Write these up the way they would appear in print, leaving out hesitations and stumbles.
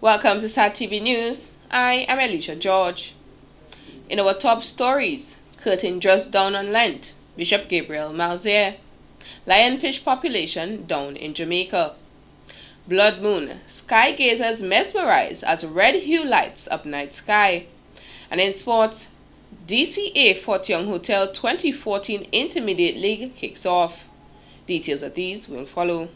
Welcome to SAT TV News. I am Alicia George. In our top stories, curtain just down on Lent, Bishop Gabriel Malzier. Lionfish population down in Jamaica. Blood moon, sky gazers mesmerize as red hue lights up night sky. And in sports, DCA Fort Young Hotel 2014 Intermediate League kicks off. Details of these will follow.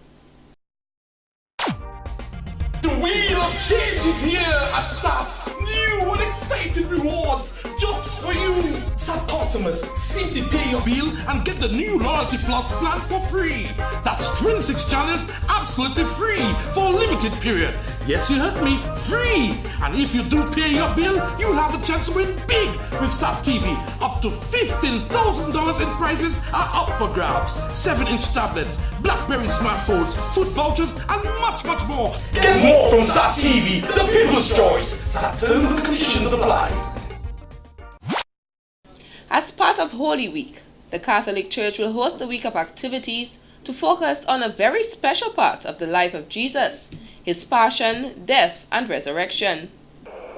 The wheel of change is here at SAT. New and exciting rewards just for you. SAT customers, simply pay your bill and get the new Loyalty Plus plan for free. That's 26 channels absolutely free for a limited period. Yes, you heard me, free. And if you do pay your bill, you'll have a chance to win big with SAT TV. Up to $15,000 in prizes are up for grabs. 7-inch tablets, BlackBerry smartphones, food vouchers, and much more. Get more from SAT TV, the people's choice. SAT terms and conditions apply. As part of Holy Week, the Catholic Church will host a week of activities to focus on a very special part of the life of Jesus, his passion, death, and resurrection.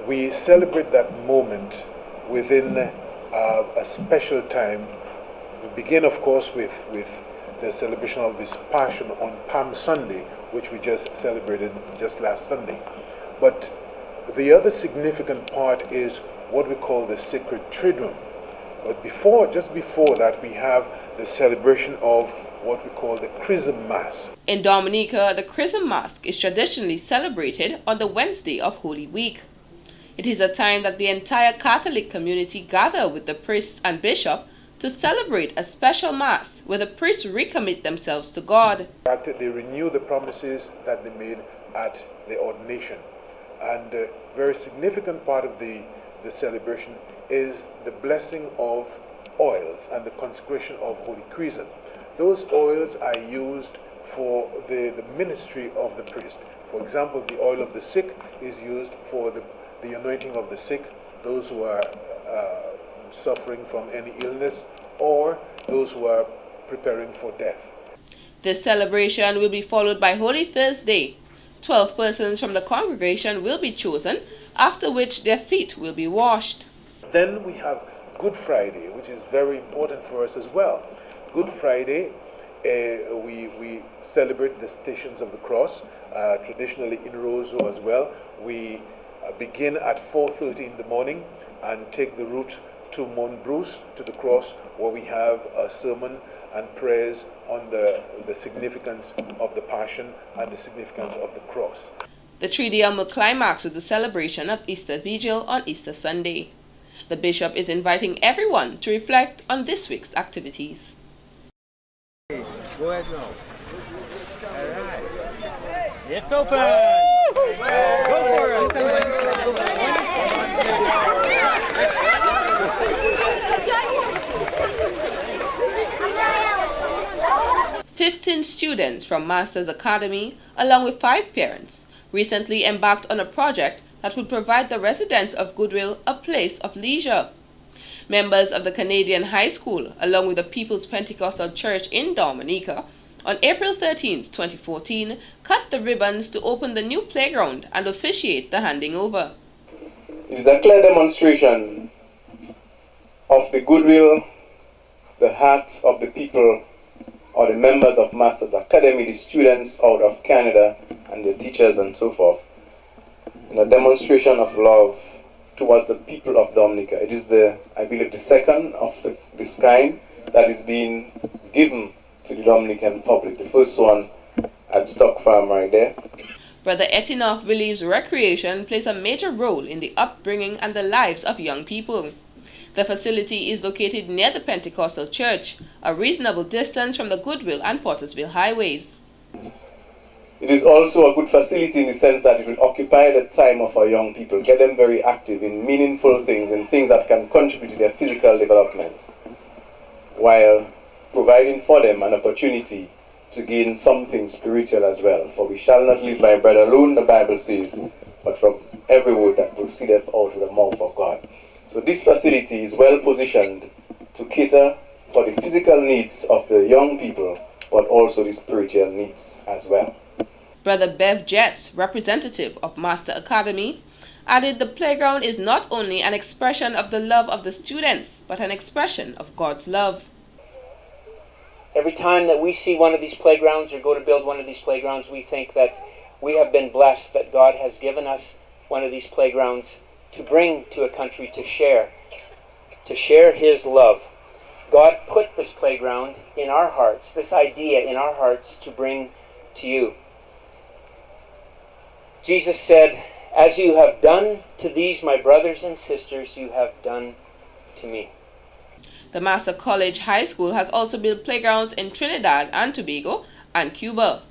We celebrate that moment within a special time. We begin, of course, with the celebration of his passion on Palm Sunday, which we just celebrated just last Sunday. But the other significant part is what we call the Sacred Triduum. But just before that, we have the celebration of what we call the Chrism Mass. In Dominica, the Chrism Mass is traditionally celebrated on the Wednesday of Holy Week. It is a time that the entire Catholic community gather with the priest and bishop to celebrate a special Mass where the priests recommit themselves to God. In fact, they renew the promises that they made at the ordination. And a very significant part of the celebration is the blessing of oils and the consecration of Holy Chrism. Those oils are used for the ministry of the priest. For example, the oil of the sick is used for the anointing of the sick, those who are suffering from any illness, or those who are preparing for death. This celebration will be followed by Holy Thursday. 12 persons from the congregation will be chosen, after which their feet will be washed. Then we have Good Friday, which is very important for us as well. Good Friday, we celebrate the Stations of the Cross, traditionally in Roseau as well. We begin at 4:30 in the morning and take the route to Montbruce, to the cross, where we have a sermon and prayers on the significance of the Passion and the significance of the cross. The Triduum will climax with the celebration of Easter Vigil on Easter Sunday. The bishop is inviting everyone to reflect on this week's activities. Go ahead now. All right. It's open. Go for it. 15 students from Masters Academy, along with 5 parents, recently embarked on a project that would provide the residents of Goodwill a place of leisure. Members of the Canadian High School, along with the People's Pentecostal Church in Dominica, on April 13, 2014, cut the ribbons to open the new playground and officiate the handing over. It is a clear demonstration of the goodwill, the hearts of the people, or the members of Masters Academy, the students out of Canada, and the teachers and so forth, in a demonstration of love towards the people of Dominica. It is I believe, the second of this kind that is being given to the Dominican public. The first one at Stock Farm right there. Brother Etinoff believes recreation plays a major role in the upbringing and the lives of young people. The facility is located near the Pentecostal Church, a reasonable distance from the Goodwill and Pottersville highways. It is also a good facility in the sense that it will occupy the time of our young people, get them very active in meaningful things and things that can contribute to their physical development, while providing for them an opportunity to gain something spiritual as well. For we shall not live by bread alone, the Bible says, but from every word that proceedeth out of the mouth of God. So this facility is well positioned to cater for the physical needs of the young people, but also the spiritual needs as well. Brother Bev Jets, representative of Master Academy, added the playground is not only an expression of the love of the students, but an expression of God's love. Every time that we see one of these playgrounds or go to build one of these playgrounds, we think that we have been blessed, that God has given us one of these playgrounds to bring to a country to share His love. God put this playground in our hearts, this idea in our hearts to bring to you. Jesus said, "As you have done to these my brothers and sisters, you have done to me." The Master College High School has also built playgrounds in Trinidad and Tobago and Cuba.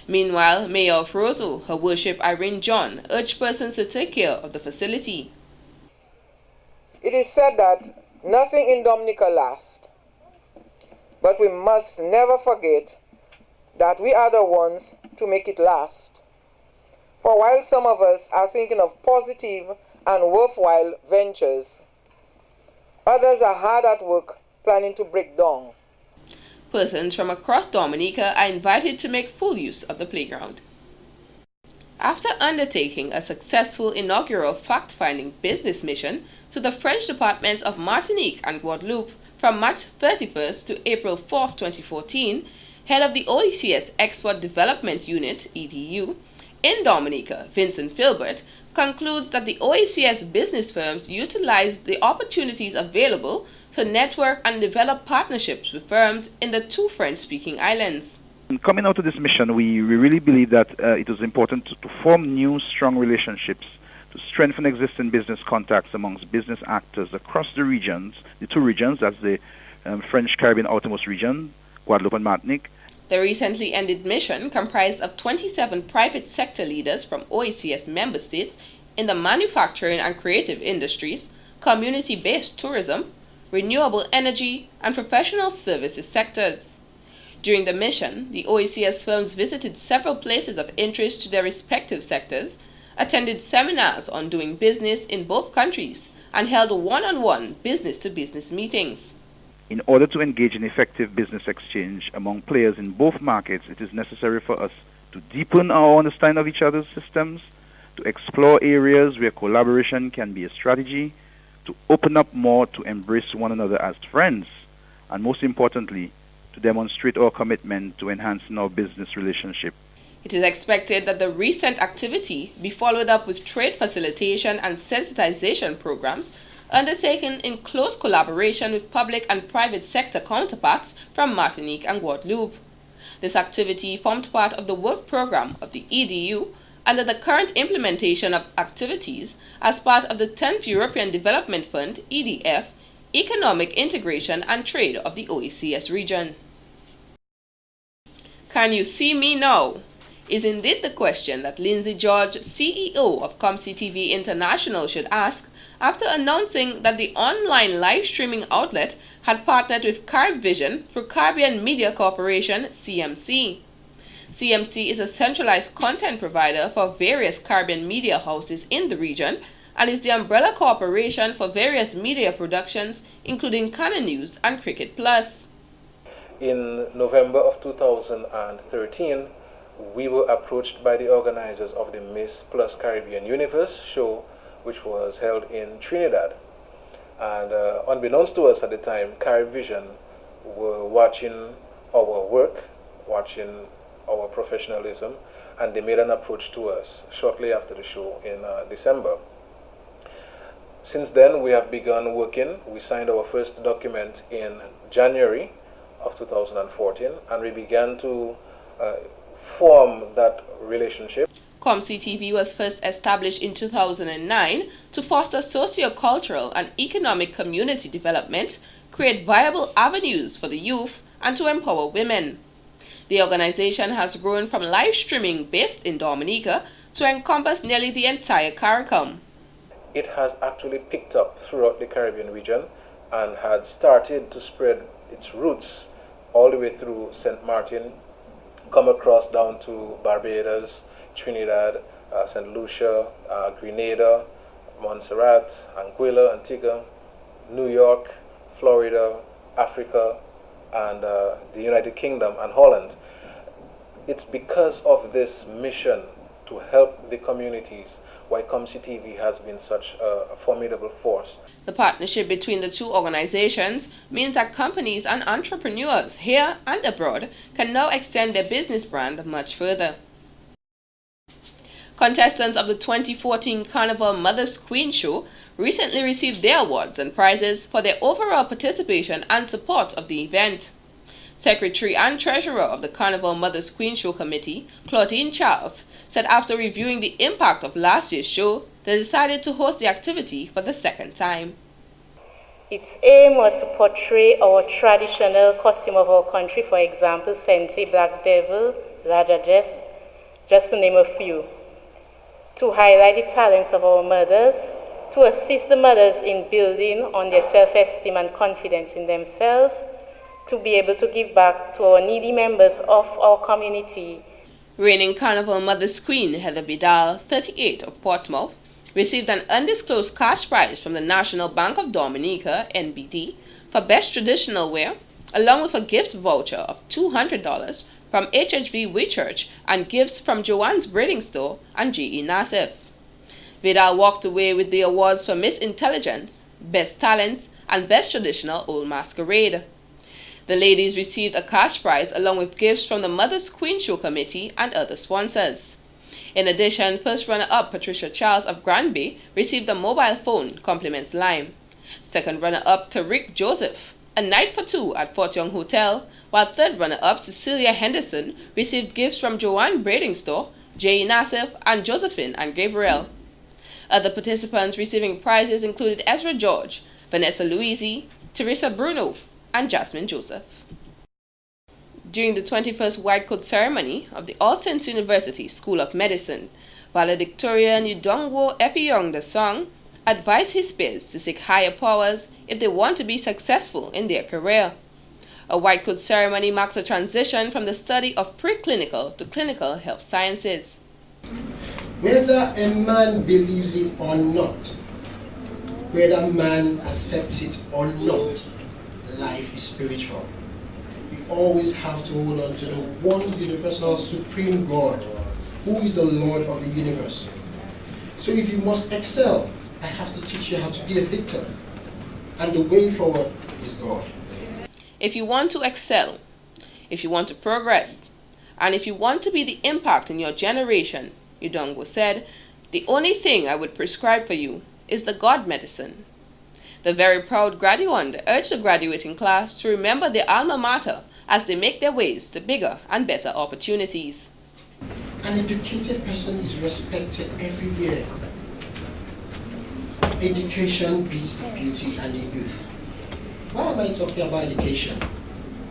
Meanwhile, Mayor of Roseau, Her Worship Irene John, urged persons to take care of the facility. It is said that nothing in Dominica lasts, but we must never forget that we are the ones to make it last. For while some of us are thinking of positive and worthwhile ventures, others are hard at work planning to break down. Persons from across Dominica are invited to make full use of the playground. After undertaking a successful inaugural fact-finding business mission to the French departments of Martinique and Guadeloupe from March 31st to April 4th, 2014, head of the OECS Export Development Unit, EDU, in Dominica, Vincent Filbert, concludes that the OECS business firms utilized the opportunities available to network and develop partnerships with firms in the two French-speaking islands. Coming out of this mission, we really believe that it was important to form new, strong relationships, to strengthen existing business contacts amongst business actors across the regions, the two regions, that's the French Caribbean outermost region, Guadeloupe and Martinique. The recently ended mission comprised of 27 private sector leaders from OECS member states in the manufacturing and creative industries, community-based tourism, renewable energy, and professional services sectors. During the mission, the OECS firms visited several places of interest to their respective sectors, attended seminars on doing business in both countries, and held one-on-one business-to-business meetings. In order to engage in effective business exchange among players in both markets, it is necessary for us to deepen our understanding of each other's systems, to explore areas where collaboration can be a strategy, to open up more to embrace one another as friends, and most importantly, to demonstrate our commitment to enhancing our business relationship. It is expected that the recent activity be followed up with trade facilitation and sensitization programs undertaken in close collaboration with public and private sector counterparts from Martinique and Guadeloupe. This activity formed part of the work program of the EDU under the current implementation of activities as part of the 10th European Development Fund, EDF, Economic Integration and Trade of the OECS region. Can you see me now? Is indeed the question that Lindsay George, CEO of ComCTV International, should ask after announcing that the online live streaming outlet had partnered with CaribVision through Caribbean Media Corporation, CMC. CMC is a centralized content provider for various Caribbean media houses in the region and is the umbrella corporation for various media productions, including Cannon News and Cricket Plus. In November of 2013, we were approached by the organizers of the Miss Plus Caribbean Universe show, which was held in Trinidad. And unbeknownst to us at the time, CaribVision were watching our work, watching our professionalism, and they made an approach to us shortly after the show in December. Since then, we have begun working. We signed our first document in January of 2014, and we began to form that relationship. ComCTV was first established in 2009 to foster socio-cultural and economic community development, create viable avenues for the youth, and to empower women. The organization has grown from live streaming based in Dominica to encompass nearly the entire CARICOM. It has actually picked up throughout the Caribbean region and had started to spread its roots all the way through St. Martin, come across down to Barbados, Trinidad, St. Lucia, Grenada, Montserrat, Anguilla, Antigua, New York, Florida, Africa, and the United Kingdom and Holland. it's because of this mission to help the communities why Comsi TV has been such a formidable force. The partnership between the two organizations means that companies and entrepreneurs here and abroad can now extend their business brand much further. Contestants of the 2014 Carnival Mother's Queen Show recently received their awards and prizes for their overall participation and support of the event. Secretary and Treasurer of the Carnival Mother's Queen Show Committee, Claudine Charles, said after reviewing the impact of last year's show, they decided to host the activity for the second time. Its aim was to portray our traditional costume of our country, for example, Sensi, Black Devil, Raja Dress, just to name a few, to highlight the talents of our mothers, to assist the mothers in building on their self-esteem and confidence in themselves, to be able to give back to our needy members of our community. Reigning Carnival Mother's Queen Heather Vidal, 38 of Portsmouth, received an undisclosed cash prize from the National Bank of Dominica, NBD, for Best Traditional Wear, along with a gift voucher of $200 from HHV Whitchurch and gifts from Joanne's Braiding Store and G.E. Nassif. Vidal walked away with the awards for Miss Intelligence, Best Talent, and Best Traditional Old Masquerade. The ladies received a cash prize along with gifts from the Mother's Queen Show Committee and other sponsors. In addition, first runner-up Patricia Charles of Granby received a mobile phone, compliments Lime. Second runner-up Tariq Joseph, a night for two at Fort Young Hotel, while third runner-up Cecilia Henderson received gifts from Joanne Braiding Store, J. Nassif, and Josephine and Gabriel. Other participants receiving prizes included Ezra George, Vanessa Louisi, Teresa Bruno, and Jasmine Joseph. During the 21st White Coat ceremony of the All Saints University School of Medicine, valedictorian Udongwo Effiong Dasong advised his peers to seek higher powers if they want to be successful in their career. A White Coat ceremony marks a transition from the study of preclinical to clinical health sciences. Whether a man believes it or not, whether man accepts it or not, life is spiritual. We always have to hold on to the one universal supreme God, who is the Lord of the universe. So if you must excel, I have to teach you how to be a victor. And the way forward is God. If you want to excel, if you want to progress, and if you want to be the impact in your generation, Udongwo said, the only thing I would prescribe for you is the God medicine. The very proud graduand urged the graduating class to remember their alma mater as they make their ways to bigger and better opportunities. An educated person is respected everywhere. Education beats the beauty and the youth. Why am I talking about education?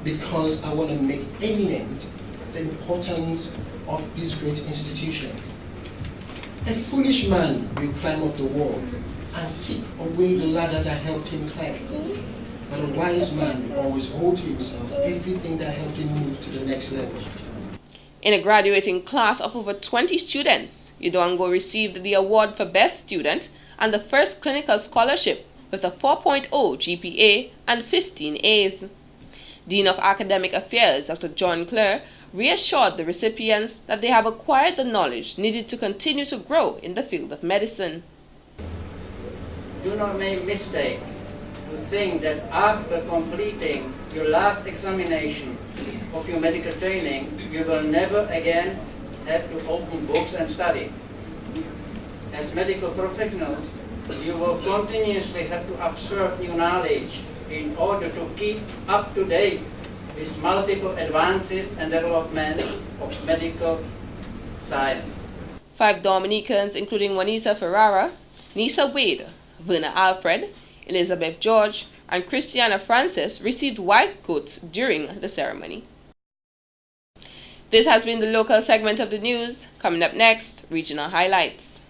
Because I want to make eminent the importance of this great institution. A foolish man will climb up the wall and kick away the ladder that helped him climb. But a wise man will always hold to himself everything that helped him move to the next level. In a graduating class of over 20 students, Udongwo received the award for Best Student and the first clinical scholarship with a 4.0 GPA and 15 A's. Dean of Academic Affairs, Dr. John Clare, reassured the recipients that they have acquired the knowledge needed to continue to grow in the field of medicine. Do not make mistake to think that after completing your last examination of your medical training, you will never again have to open books and study. As medical professionals, you will continuously have to absorb new knowledge in order to keep up to date with multiple advances and developments of medical science. 5 Dominicans, including Juanita Ferrara, Nisa Wade, Verna Alfred, Elizabeth George, and Christiana Francis, received white coats during the ceremony. This has been the local segment of the news. Coming up next, regional highlights.